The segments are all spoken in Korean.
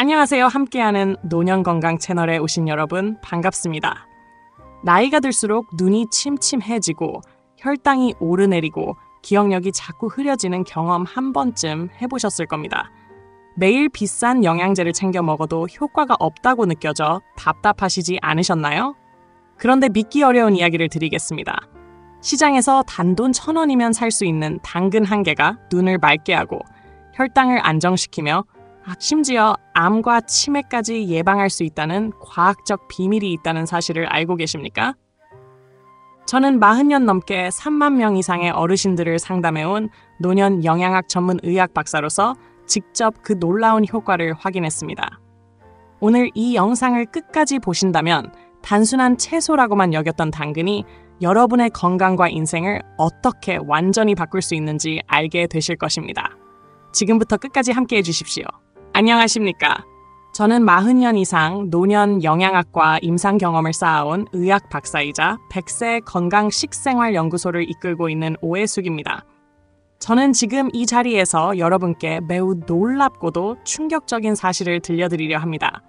안녕하세요. 함께하는 노년건강 채널에 오신 여러분 반갑습니다. 나이가 들수록 눈이 침침해지고 혈당이 오르내리고 기억력이 자꾸 흐려지는 경험 한 번쯤 해보셨을 겁니다. 매일 비싼 영양제를 챙겨 먹어도 효과가 없다고 느껴져 답답하시지 않으셨나요? 그런데 믿기 어려운 이야기를 드리겠습니다. 시장에서 단돈 1,000원이면 살 수 있는 당근 한 개가 눈을 맑게 하고 혈당을 안정시키며 심지어 암과 치매까지 예방할 수 있다는 과학적 비밀이 있다는 사실을 알고 계십니까? 저는 40년 넘게 3만 명 이상의 어르신들을 상담해온 노년 영양학 전문 의학 박사로서 직접 그 놀라운 효과를 확인했습니다. 오늘 이 영상을 끝까지 보신다면 단순한 채소라고만 여겼던 당근이 여러분의 건강과 인생을 어떻게 완전히 바꿀 수 있는지 알게 되실 것입니다. 지금부터 끝까지 함께해 주십시오. 안녕하십니까? 저는 40년 이상 노년 영양학과 임상 경험을 쌓아온 의학 박사이자 100세 건강 식생활 연구소를 이끌고 있는 오해숙입니다. 저는 지금 이 자리에서 여러분께 매우 놀랍고도 충격적인 사실을 들려드리려 합니다.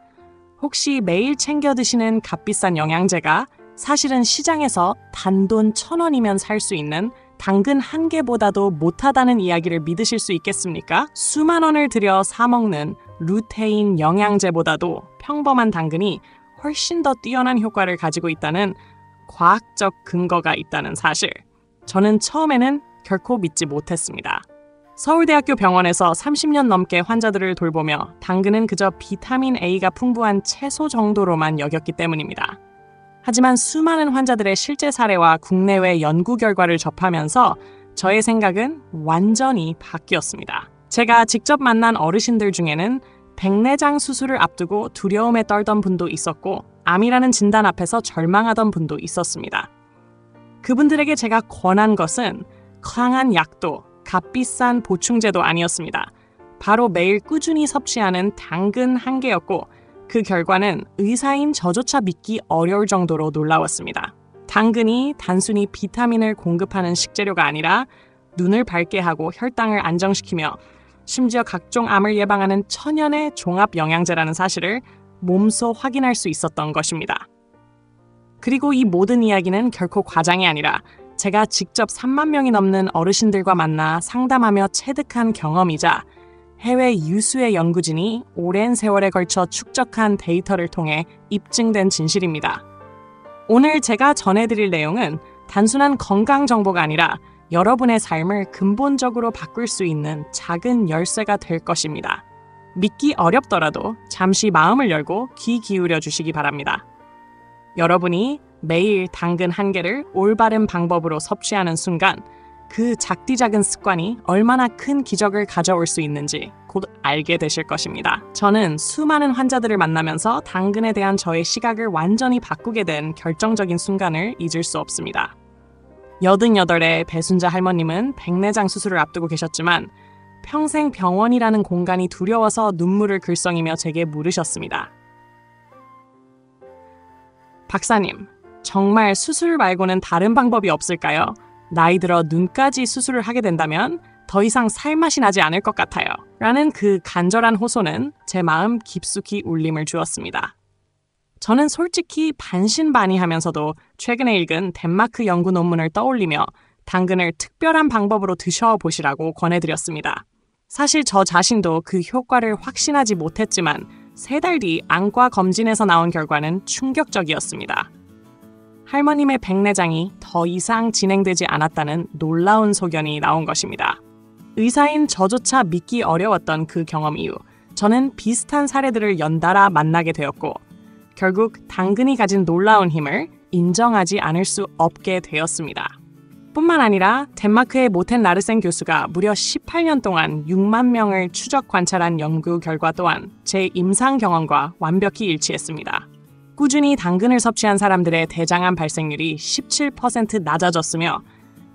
혹시 매일 챙겨 드시는 값비싼 영양제가 사실은 시장에서 단돈 1,000원이면 살 수 있는 당근 한 개보다도 못하다는 이야기를 믿으실 수 있겠습니까? 수만 원을 들여 사 먹는 루테인 영양제보다도 평범한 당근이 훨씬 더 뛰어난 효과를 가지고 있다는 과학적 근거가 있다는 사실. 저는 처음에는 결코 믿지 못했습니다. 서울대학교 병원에서 30년 넘게 환자들을 돌보며 당근은 그저 비타민 A가 풍부한 채소 정도로만 여겼기 때문입니다. 하지만 수많은 환자들의 실제 사례와 국내외 연구 결과를 접하면서 저의 생각은 완전히 바뀌었습니다. 제가 직접 만난 어르신들 중에는 백내장 수술을 앞두고 두려움에 떨던 분도 있었고 암이라는 진단 앞에서 절망하던 분도 있었습니다. 그분들에게 제가 권한 것은 강한 약도, 값비싼 보충제도 아니었습니다. 바로 매일 꾸준히 섭취하는 당근 한 개였고 그 결과는 의사인 저조차 믿기 어려울 정도로 놀라웠습니다. 당근이 단순히 비타민을 공급하는 식재료가 아니라 눈을 밝게 하고 혈당을 안정시키며 심지어 각종 암을 예방하는 천연의 종합 영양제라는 사실을 몸소 확인할 수 있었던 것입니다. 그리고 이 모든 이야기는 결코 과장이 아니라 제가 직접 3만 명이 넘는 어르신들과 만나 상담하며 체득한 경험이자 해외 유수의 연구진이 오랜 세월에 걸쳐 축적한 데이터를 통해 입증된 진실입니다. 오늘 제가 전해드릴 내용은 단순한 건강 정보가 아니라 여러분의 삶을 근본적으로 바꿀 수 있는 작은 열쇠가 될 것입니다. 믿기 어렵더라도 잠시 마음을 열고 귀 기울여 주시기 바랍니다. 여러분이 매일 당근 한 개를 올바른 방법으로 섭취하는 순간 그 작디작은 습관이 얼마나 큰 기적을 가져올 수 있는지 곧 알게 되실 것입니다. 저는 수많은 환자들을 만나면서 당근에 대한 저의 시각을 완전히 바꾸게 된 결정적인 순간을 잊을 수 없습니다. 88의 배순자 할머님은 백내장 수술을 앞두고 계셨지만 평생 병원이라는 공간이 두려워서 눈물을 글썽이며 제게 물으셨습니다. 박사님, 정말 수술 말고는 다른 방법이 없을까요? 나이 들어 눈까지 수술을 하게 된다면 더 이상 살맛이 나지 않을 것 같아요. 라는 그 간절한 호소는 제 마음 깊숙이 울림을 주었습니다. 저는 솔직히 반신반의하면서도 최근에 읽은 덴마크 연구 논문을 떠올리며 당근을 특별한 방법으로 드셔보시라고 권해드렸습니다. 사실 저 자신도 그 효과를 확신하지 못했지만 3달 뒤 안과 검진에서 나온 결과는 충격적이었습니다. 할머님의 백내장이 더 이상 진행되지 않았다는 놀라운 소견이 나온 것입니다. 의사인 저조차 믿기 어려웠던 그 경험 이후 저는 비슷한 사례들을 연달아 만나게 되었고 결국 당근이 가진 놀라운 힘을 인정하지 않을 수 없게 되었습니다. 뿐만 아니라 덴마크의 모텐 라르센 교수가 무려 18년 동안 6만 명을 추적 관찰한 연구 결과 또한 제 임상 경험과 완벽히 일치했습니다. 꾸준히 당근을 섭취한 사람들의 대장암 발생률이 17% 낮아졌으며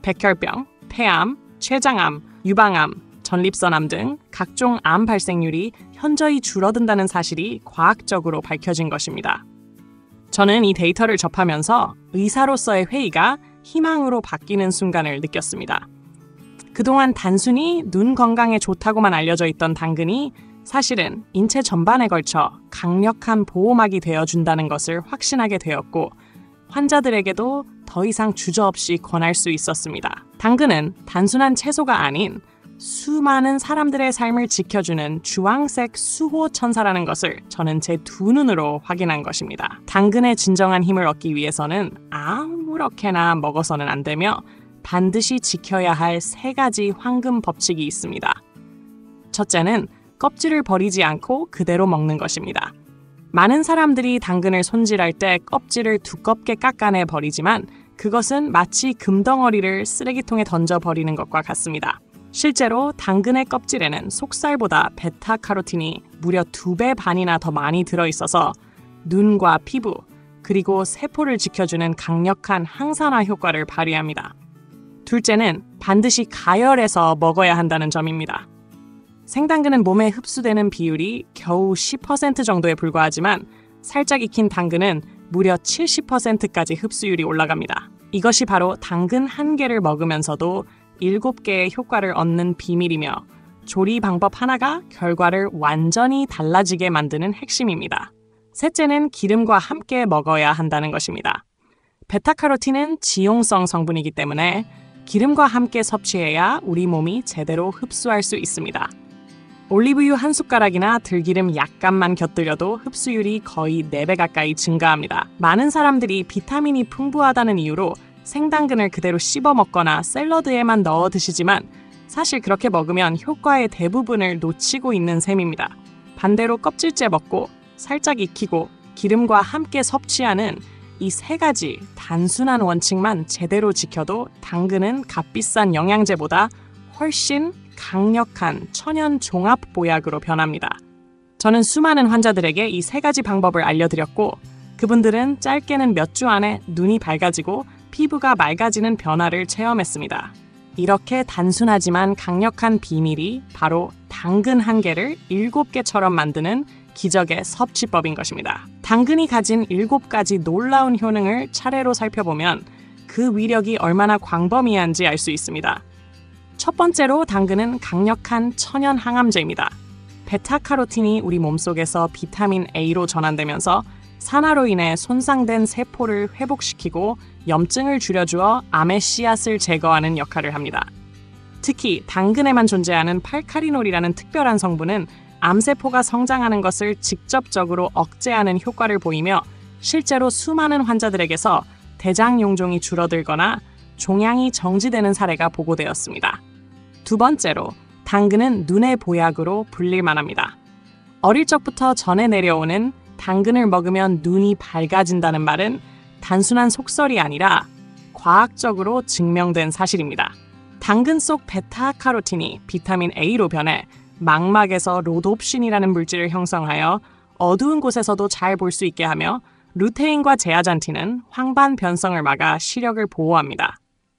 백혈병, 폐암, 췌장암, 유방암, 전립선암 등 각종 암 발생률이 현저히 줄어든다는 사실이 과학적으로 밝혀진 것입니다. 저는 이 데이터를 접하면서 의사로서의 회의가 희망으로 바뀌는 순간을 느꼈습니다. 그동안 단순히 눈 건강에 좋다고만 알려져 있던 당근이 사실은 인체 전반에 걸쳐 강력한 보호막이 되어준다는 것을 확신하게 되었고 환자들에게도 더 이상 주저없이 권할 수 있었습니다. 당근은 단순한 채소가 아닌 수많은 사람들의 삶을 지켜주는 주황색 수호천사라는 것을 저는 제 두 눈으로 확인한 것입니다. 당근의 진정한 힘을 얻기 위해서는 아무렇게나 먹어서는 안 되며 반드시 지켜야 할 3가지 황금 법칙이 있습니다. 첫째는 껍질을 버리지 않고 그대로 먹는 것입니다. 많은 사람들이 당근을 손질할 때 껍질을 두껍게 깎아내 버리지만 그것은 마치 금덩어리를 쓰레기통에 던져버리는 것과 같습니다. 실제로 당근의 껍질에는 속살보다 베타카로틴이 무려 2배 반이나 더 많이 들어있어서 눈과 피부, 그리고 세포를 지켜주는 강력한 항산화 효과를 발휘합니다. 둘째는 반드시 가열해서 먹어야 한다는 점입니다. 생당근은 몸에 흡수되는 비율이 겨우 10% 정도에 불과하지만 살짝 익힌 당근은 무려 70%까지 흡수율이 올라갑니다. 이것이 바로 당근 1개를 먹으면서도 7개의 효과를 얻는 비밀이며 조리 방법 하나가 결과를 완전히 달라지게 만드는 핵심입니다. 셋째는 기름과 함께 먹어야 한다는 것입니다. 베타카로틴은 지용성 성분이기 때문에 기름과 함께 섭취해야 우리 몸이 제대로 흡수할 수 있습니다. 올리브유 1숟가락이나 들기름 약간만 곁들여도 흡수율이 거의 4배 가까이 증가합니다. 많은 사람들이 비타민이 풍부하다는 이유로 생당근을 그대로 씹어 먹거나 샐러드에만 넣어 드시지만 사실 그렇게 먹으면 효과의 대부분을 놓치고 있는 셈입니다. 반대로 껍질째 먹고 살짝 익히고 기름과 함께 섭취하는 이 3가지 단순한 원칙만 제대로 지켜도 당근은 값비싼 영양제보다 훨씬 강력한 천연 종합 보약으로 변합니다. 저는 수많은 환자들에게 이 3가지 방법을 알려드렸고 그분들은 짧게는 몇 주 안에 눈이 밝아지고 피부가 맑아지는 변화를 체험했습니다. 이렇게 단순하지만 강력한 비밀이 바로 당근 1개를 7개처럼 만드는 기적의 섭취법인 것입니다. 당근이 가진 7가지 놀라운 효능을 차례로 살펴보면 그 위력이 얼마나 광범위한지 알 수 있습니다. 첫 번째로 당근은 강력한 천연 항암제입니다. 베타카로틴이 우리 몸속에서 비타민 A로 전환되면서 산화로 인해 손상된 세포를 회복시키고 염증을 줄여주어 암의 씨앗을 제거하는 역할을 합니다. 특히 당근에만 존재하는 팔카리놀이라는 특별한 성분은 암세포가 성장하는 것을 직접적으로 억제하는 효과를 보이며 실제로 수많은 환자들에게서 대장 용종이 줄어들거나 종양이 정지되는 사례가 보고되었습니다. 두 번째로, 당근은 눈의 보약으로 불릴 만합니다. 어릴 적부터 전해 내려오는 당근을 먹으면 눈이 밝아진다는 말은 단순한 속설이 아니라 과학적으로 증명된 사실입니다. 당근 속 베타카로틴이 비타민 A로 변해 망막에서 로놉신이라는 물질을 형성하여 어두운 곳에서도 잘 볼 수 있게 하며 루테인과 제아잔틴은 황반 변성을 막아 시력을 보호합니다.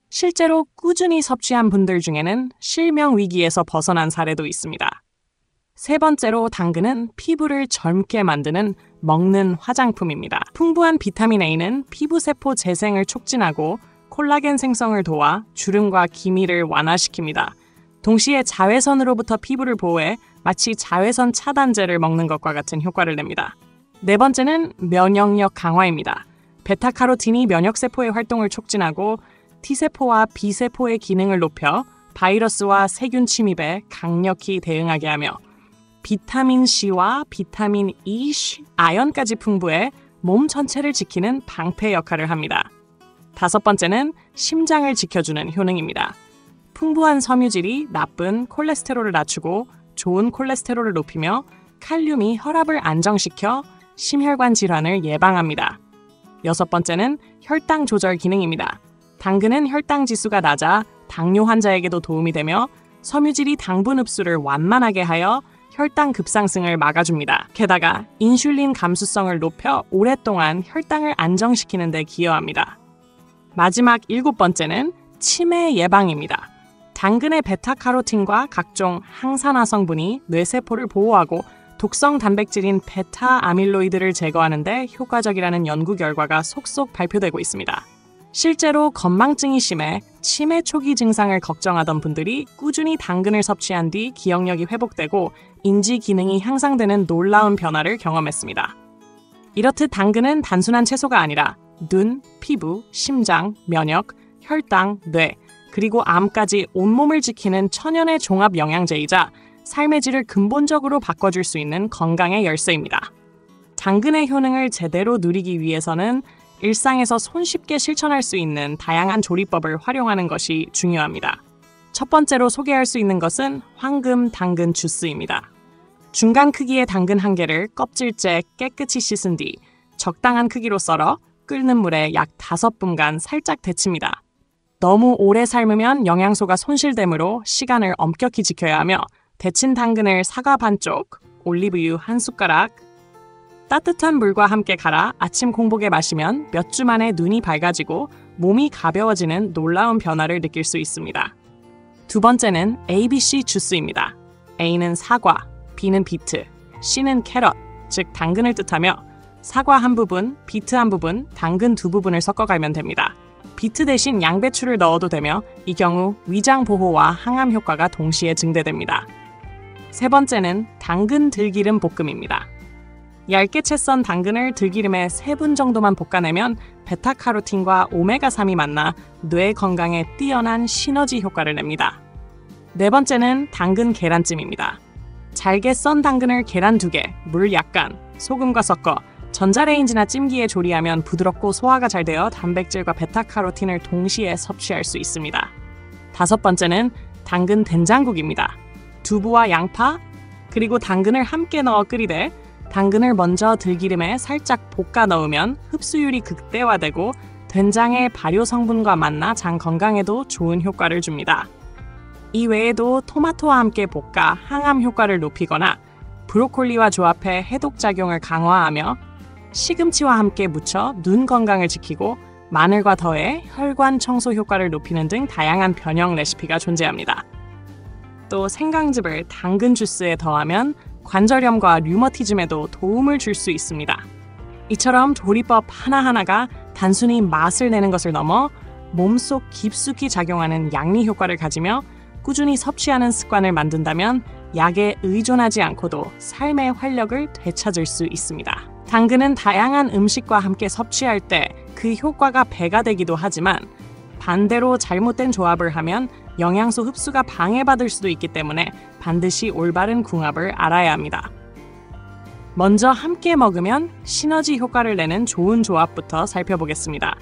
실제로 꾸준히 섭취한 분들 중에는 실명 위기에서 벗어난 사례도 있습니다. 세 번째로, 당근은 피부를 젊게 만드는 먹는 화장품입니다. 풍부한 비타민 A는 피부세포 재생을 촉진하고 콜라겐 생성을 도와 주름과 기미를 완화시킵니다. 동시에 자외선으로부터 피부를 보호해 마치 자외선 차단제를 먹는 것과 같은 효과를 냅니다. 네 번째는 면역력 강화입니다. 베타카로틴이 면역세포의 활동을 촉진하고 T세포와 B세포의 기능을 높여 바이러스와 세균 침입에 강력히 대응하게 하며 비타민-C와 비타민-E, 아연까지 풍부해 몸 전체를 지키는 방패 역할을 합니다. 다섯 번째는 심장을 지켜주는 효능입니다. 풍부한 섬유질이 나쁜 콜레스테롤을 낮추고 좋은 콜레스테롤을 높이며 칼륨이 혈압을 안정시켜 심혈관 질환을 예방합니다. 여섯 번째는 혈당 조절 기능입니다. 당근은 혈당 지수가 낮아 당뇨 환자에게도 도움이 되며 섬유질이 당분 흡수를 완만하게 하여 혈당 급상승을 막아줍니다. 게다가 인슐린 감수성을 높여 오랫동안 혈당을 안정시키는 데 기여합니다. 마지막 7번째는 치매 예방입니다. 당근의 베타카로틴과 각종 항산화 성분이 뇌세포를 보호하고 독성 단백질인 베타 아밀로이드를 제거하는 데 효과적이라는 연구 결과가 속속 발표되고 있습니다. 실제로 건망증이 심해 치매 초기 증상을 걱정하던 분들이 꾸준히 당근을 섭취한 뒤 기억력이 회복되고 인지 기능이 향상되는 놀라운 변화를 경험했습니다. 이렇듯 당근은 단순한 채소가 아니라 눈, 피부, 심장, 면역, 혈당, 뇌, 그리고 암까지 온몸을 지키는 천연의 종합 영양제이자 삶의 질을 근본적으로 바꿔줄 수 있는 건강의 열쇠입니다. 당근의 효능을 제대로 누리기 위해서는 일상에서 손쉽게 실천할 수 있는 다양한 조리법을 활용하는 것이 중요합니다. 첫 번째로 소개할 수 있는 것은 황금 당근 주스입니다. 중간 크기의 당근 한 개를 껍질째 깨끗이 씻은 뒤 적당한 크기로 썰어 끓는 물에 약 5분간 살짝 데칩니다. 너무 오래 삶으면 영양소가 손실되므로 시간을 엄격히 지켜야 하며 데친 당근을 사과 반쪽, 올리브유 한 숟가락, 따뜻한 물과 함께 갈아 아침 공복에 마시면 몇 주 만에 눈이 밝아지고 몸이 가벼워지는 놀라운 변화를 느낄 수 있습니다. 두 번째는 ABC 주스입니다. A는 사과, B는 비트, C는 캐럿, 즉 당근을 뜻하며 사과 한 부분, 비트 한 부분, 당근 두 부분을 섞어가면 됩니다. 비트 대신 양배추를 넣어도 되며 이 경우 위장 보호와 항암 효과가 동시에 증대됩니다. 세 번째는 당근 들기름 볶음입니다. 얇게 채 썬 당근을 들기름에 3분 정도만 볶아내면 베타카로틴과 오메가3이 만나 뇌 건강에 뛰어난 시너지 효과를 냅니다. 네 번째는 당근 계란찜입니다. 잘게 썬 당근을 계란 2개, 물 약간, 소금과 섞어 전자레인지나 찜기에 조리하면 부드럽고 소화가 잘 되어 단백질과 베타카로틴을 동시에 섭취할 수 있습니다. 다섯 번째는 당근 된장국입니다. 두부와 양파, 그리고 당근을 함께 넣어 끓이되 당근을 먼저 들기름에 살짝 볶아 넣으면 흡수율이 극대화되고 된장의 발효 성분과 만나 장 건강에도 좋은 효과를 줍니다. 이 외에도 토마토와 함께 볶아 항암 효과를 높이거나 브로콜리와 조합해 해독작용을 강화하며 시금치와 함께 무쳐 눈 건강을 지키고 마늘과 더해 혈관 청소 효과를 높이는 등 다양한 변형 레시피가 존재합니다. 또 생강즙을 당근 주스에 더하면 관절염과 류머티즘에도 도움을 줄 수 있습니다. 이처럼 조리법 하나하나가 단순히 맛을 내는 것을 넘어 몸속 깊숙이 작용하는 양리 효과를 가지며 꾸준히 섭취하는 습관을 만든다면 약에 의존하지 않고도 삶의 활력을 되찾을 수 있습니다. 당근은 다양한 음식과 함께 섭취할 때 그 효과가 배가 되기도 하지만 반대로 잘못된 조합을 하면 영양소 흡수가 방해받을 수도 있기 때문에 반드시 올바른 궁합을 알아야 합니다. 먼저 함께 먹으면 시너지 효과를 내는 좋은 조합부터 살펴보겠습니다.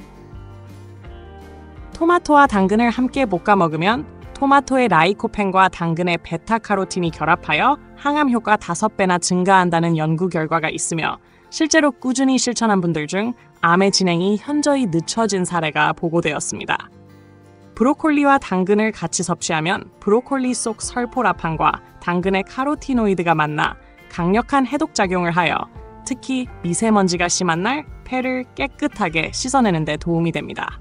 토마토와 당근을 함께 볶아 먹으면 토마토의 라이코펜과 당근의 베타카로틴이 결합하여 항암 효과 5배나 증가한다는 연구 결과가 있으며 실제로 꾸준히 실천한 분들 중 암의 진행이 현저히 늦춰진 사례가 보고되었습니다. 브로콜리와 당근을 같이 섭취하면 브로콜리 속 설포라판과 당근의 카로티노이드가 만나 강력한 해독작용을 하여 특히 미세먼지가 심한 날 폐를 깨끗하게 씻어내는 데 도움이 됩니다.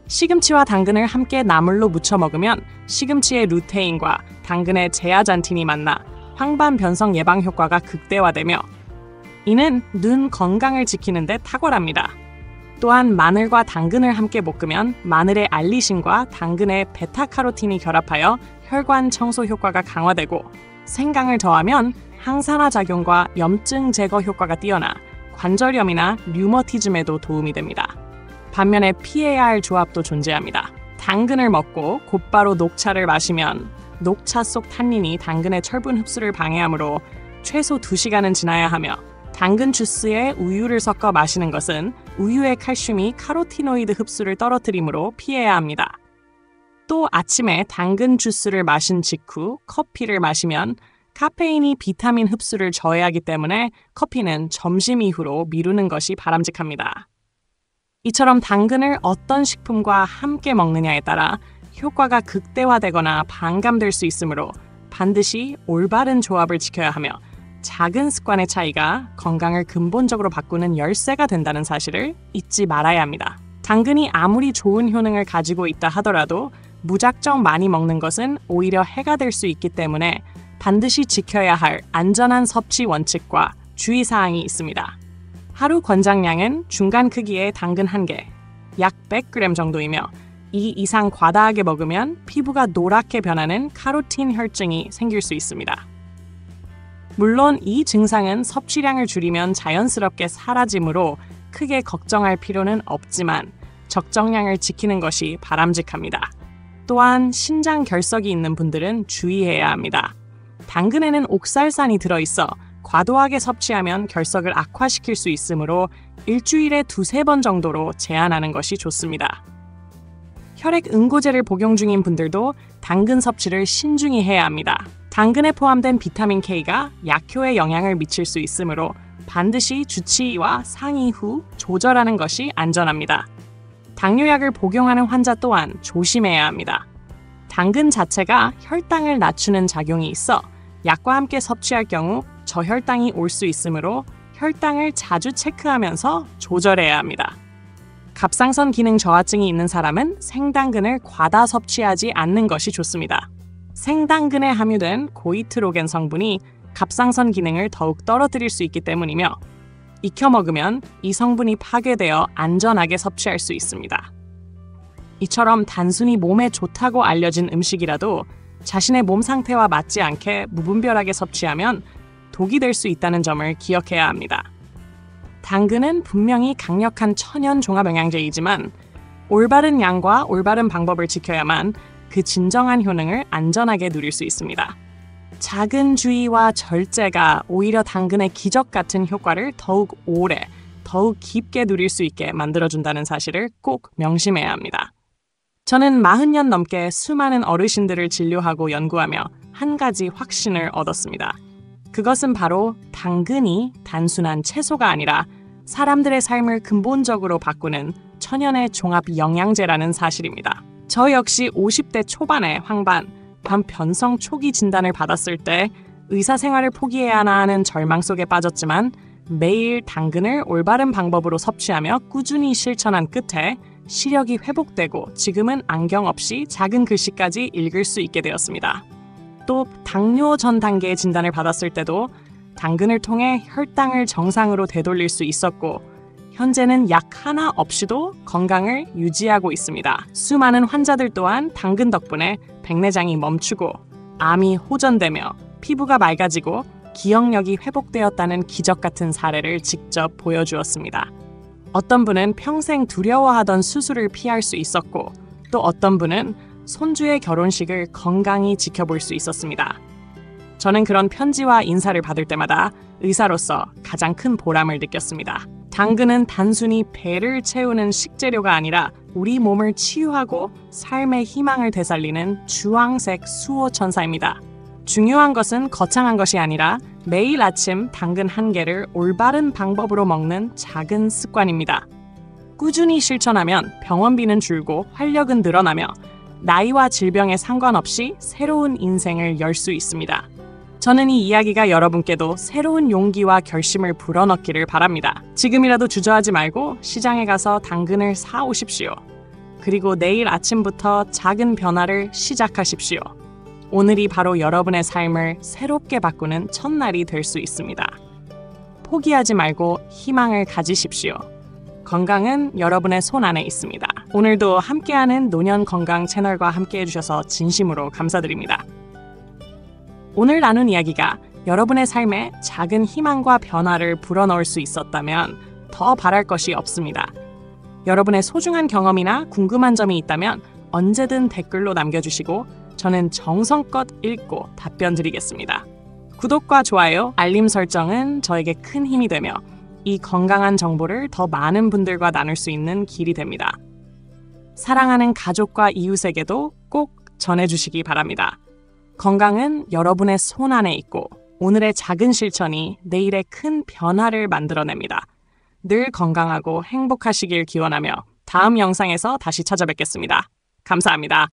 시금치와 당근을 함께 나물로 무쳐 먹으면 시금치의 루테인과 당근의 제아잔틴이 만나 황반 변성 예방 효과가 극대화되며 이는 눈 건강을 지키는 데 탁월합니다. 또한 마늘과 당근을 함께 볶으면 마늘의 알리신과 당근의 베타카로틴이 결합하여 혈관 청소 효과가 강화되고 생강을 더하면 항산화 작용과 염증 제거 효과가 뛰어나 관절염이나 류머티즘에도 도움이 됩니다. 반면에 피해야 할 조합도 존재합니다. 당근을 먹고 곧바로 녹차를 마시면 녹차 속 탄닌이 당근의 철분 흡수를 방해하므로 최소 2시간은 지나야 하며 당근 주스에 우유를 섞어 마시는 것은 우유의 칼슘이 카로티노이드 흡수를 떨어뜨리므로 피해야 합니다. 또 아침에 당근 주스를 마신 직후 커피를 마시면 카페인이 비타민 흡수를 저해하기 때문에 커피는 점심 이후로 미루는 것이 바람직합니다. 이처럼 당근을 어떤 식품과 함께 먹느냐에 따라 효과가 극대화되거나 반감될 수 있으므로 반드시 올바른 조합을 지켜야 하며 작은 습관의 차이가 건강을 근본적으로 바꾸는 열쇠가 된다는 사실을 잊지 말아야 합니다. 당근이 아무리 좋은 효능을 가지고 있다 하더라도 무작정 많이 먹는 것은 오히려 해가 될 수 있기 때문에 반드시 지켜야 할 안전한 섭취 원칙과 주의사항이 있습니다. 하루 권장량은 중간 크기의 당근 1개, 약 100g 정도이며 이 이상 과다하게 먹으면 피부가 노랗게 변하는 카로틴 혈증이 생길 수 있습니다. 물론 이 증상은 섭취량을 줄이면 자연스럽게 사라지므로 크게 걱정할 필요는 없지만 적정량을 지키는 것이 바람직합니다. 또한 신장 결석이 있는 분들은 주의해야 합니다. 당근에는 옥살산이 들어있어 과도하게 섭취하면 결석을 악화시킬 수 있으므로 일주일에 2-3번 정도로 제한하는 것이 좋습니다. 혈액 응고제를 복용 중인 분들도 당근 섭취를 신중히 해야 합니다. 당근에 포함된 비타민 K가 약효에 영향을 미칠 수 있으므로 반드시 주치의와 상의 후 조절하는 것이 안전합니다. 당뇨약을 복용하는 환자 또한 조심해야 합니다. 당근 자체가 혈당을 낮추는 작용이 있어 약과 함께 섭취할 경우 저혈당이 올 수 있으므로 혈당을 자주 체크하면서 조절해야 합니다. 갑상선 기능 저하증이 있는 사람은 생당근을 과다 섭취하지 않는 것이 좋습니다. 생당근에 함유된 고이트로겐 성분이 갑상선 기능을 더욱 떨어뜨릴 수 있기 때문이며 익혀 먹으면 이 성분이 파괴되어 안전하게 섭취할 수 있습니다. 이처럼 단순히 몸에 좋다고 알려진 음식이라도 자신의 몸 상태와 맞지 않게 무분별하게 섭취하면 독이 될 수 있다는 점을 기억해야 합니다. 당근은 분명히 강력한 천연 종합영양제이지만 올바른 양과 올바른 방법을 지켜야만 그 진정한 효능을 안전하게 누릴 수 있습니다. 작은 주의와 절제가 오히려 당근의 기적 같은 효과를 더욱 오래, 더욱 깊게 누릴 수 있게 만들어준다는 사실을 꼭 명심해야 합니다. 저는 40년 넘게 수많은 어르신들을 진료하고 연구하며 한 가지 확신을 얻었습니다. 그것은 바로 당근이 단순한 채소가 아니라 사람들의 삶을 근본적으로 바꾸는 천연의 종합 영양제라는 사실입니다. 저 역시 50대 초반에 황반, 변성 초기 진단을 받았을 때 의사 생활을 포기해야 하나 하는 절망 속에 빠졌지만 매일 당근을 올바른 방법으로 섭취하며 꾸준히 실천한 끝에 시력이 회복되고 지금은 안경 없이 작은 글씨까지 읽을 수 있게 되었습니다. 또 당뇨 전 단계의 진단을 받았을 때도 당근을 통해 혈당을 정상으로 되돌릴 수 있었고 현재는 약 하나 없이도 건강을 유지하고 있습니다. 수많은 환자들 또한 당근 덕분에 백내장이 멈추고 암이 호전되며 피부가 맑아지고 기억력이 회복되었다는 기적 같은 사례를 직접 보여주었습니다. 어떤 분은 평생 두려워하던 수술을 피할 수 있었고 또 어떤 분은 손주의 결혼식을 건강히 지켜볼 수 있었습니다. 저는 그런 편지와 인사를 받을 때마다 의사로서 가장 큰 보람을 느꼈습니다. 당근은 단순히 배를 채우는 식재료가 아니라 우리 몸을 치유하고 삶의 희망을 되살리는 주황색 수호천사입니다. 중요한 것은 거창한 것이 아니라 매일 아침 당근 한 개를 올바른 방법으로 먹는 작은 습관입니다. 꾸준히 실천하면 병원비는 줄고 활력은 늘어나며 나이와 질병에 상관없이 새로운 인생을 열 수 있습니다. 저는 이 이야기가 여러분께도 새로운 용기와 결심을 불어넣기를 바랍니다. 지금이라도 주저하지 말고 시장에 가서 당근을 사 오십시오. 그리고 내일 아침부터 작은 변화를 시작하십시오. 오늘이 바로 여러분의 삶을 새롭게 바꾸는 첫날이 될 수 있습니다. 포기하지 말고 희망을 가지십시오. 건강은 여러분의 손 안에 있습니다. 오늘도 함께하는 노년 건강 채널과 함께해 주셔서 진심으로 감사드립니다. 오늘 나눈 이야기가 여러분의 삶에 작은 희망과 변화를 불어넣을 수 있었다면 더 바랄 것이 없습니다. 여러분의 소중한 경험이나 궁금한 점이 있다면 언제든 댓글로 남겨주시고 저는 정성껏 읽고 답변 드리겠습니다. 구독과 좋아요, 알림 설정은 저에게 큰 힘이 되며 이 건강한 정보를 더 많은 분들과 나눌 수 있는 길이 됩니다. 사랑하는 가족과 이웃에게도 꼭 전해주시기 바랍니다. 건강은 여러분의 손 안에 있고 오늘의 작은 실천이 내일의 큰 변화를 만들어냅니다. 늘 건강하고 행복하시길 기원하며 다음 영상에서 다시 찾아뵙겠습니다. 감사합니다.